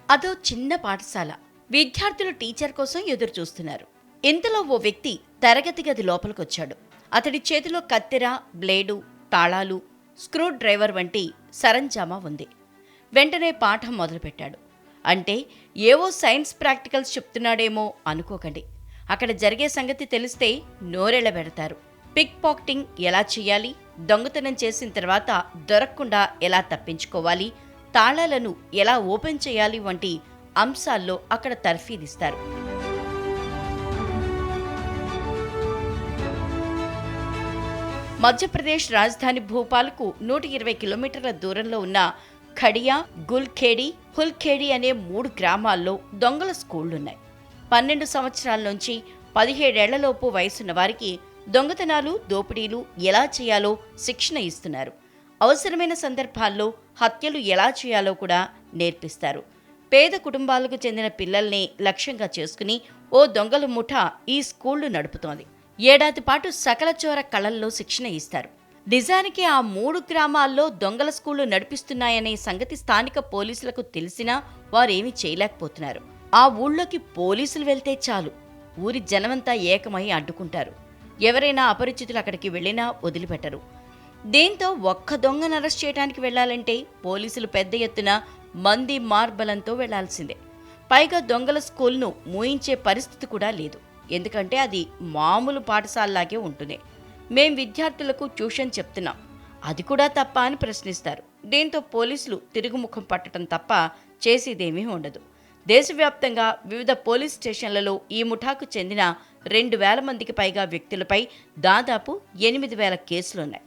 అదో చిన్న పాఠశాల. విద్యార్థులు టీచర్ కోసం ఎదురు చూస్తున్నారు. ఇంతలో ఓ వ్యక్తి తరగతి గది లోపలికొచ్చాడు. అతడి చేతిలో కత్తెర, బ్లేడు, తాళాలు, స్క్రూ డ్రైవర్ వంటి సరంజామా ఉంది. వెంటనే పాఠం మొదలుపెట్టాడు. అంటే ఏవో సైన్స్ ప్రాక్టికల్స్ చెప్తున్నాడేమో అనుకోకండి. అక్కడ జరిగే సంగతి తెలిస్తే నోరెళ్లబెడతారు. పిక్ పాకెటింగ్ ఎలా చేయాలి, దొంగతనం చేసిన తర్వాత దొరకకుండా ఎలా తప్పించుకోవాలి, తాళాలను ఎలా ఓపెన్ చేయాలి వంటి అంశాల్లో అక్కడ తర్ఫీదిస్తారు. మధ్యప్రదేశ్ రాజధాని భోపాల్కు 120 కిలోమీటర్ల దూరంలో ఉన్న ఖడియా, గుల్ఖేడి, హుల్ఖేడి అనే 3 గ్రామాల్లో దొంగల స్కూళ్లున్నాయి. 12 సంవత్సరాల నుంచి 17 ఏళ్లలోపు వయసున్న వారికి దొంగతనాలు, దోపిడీలు ఎలా చేయాలో శిక్షణ ఇస్తున్నారు. అవసరమైన సందర్భాల్లో హత్యలు ఎలా చేయాలో కూడా నేర్పిస్తారు. పేద కుటుంబాలకు చెందిన పిల్లల్ని లక్ష్యంగా చేసుకుని ఓ దొంగల ముఠా ఈ స్కూళ్లు నడుపుతోంది. ఏడాది పాటు సకల చోర కళల్లో శిక్షణ ఇస్తారు. నిజానికి ఆ 3 గ్రామాల్లో దొంగల స్కూళ్లు నడిపిస్తున్నాయనే సంగతి స్థానిక పోలీసులకు తెలిసినా వారేమీ చేయలేకపోతున్నారు. ఆ ఊళ్ళోకి పోలీసులు వెళ్తే చాలు, ఊరి జనమంతా ఏకమై అడ్డుకుంటారు. ఎవరైనా అపరిచితులు అక్కడికి వెళ్లినా వదిలిపెట్టరు. దీంతో ఒక్క దొంగను అరెస్ట్ చేయడానికి వెళ్లాలంటే పోలీసులు పెద్ద ఎత్తున మంది మార్బలంతో వెళ్లాల్సిందే. పైగా దొంగల స్కూల్ను మూయించే పరిస్థితి కూడా లేదు. ఎందుకంటే అది మామూలు పాఠశాలలాగే ఉంటుంది. మేం విద్యార్థులకు ట్యూషన్ చెప్తున్నాం, అది కూడా తప్ప అని ప్రశ్నిస్తారు. దీంతో పోలీసులు తిరుగుముఖం పట్టడం తప్ప చేసేదేమీ ఉండదు. దేశవ్యాప్తంగా వివిధ పోలీస్ స్టేషన్లలో ఈ ముఠాకు చెందిన 2,000 మందికి పైగా వ్యక్తులపై దాదాపు 8,000 కేసులున్నాయి.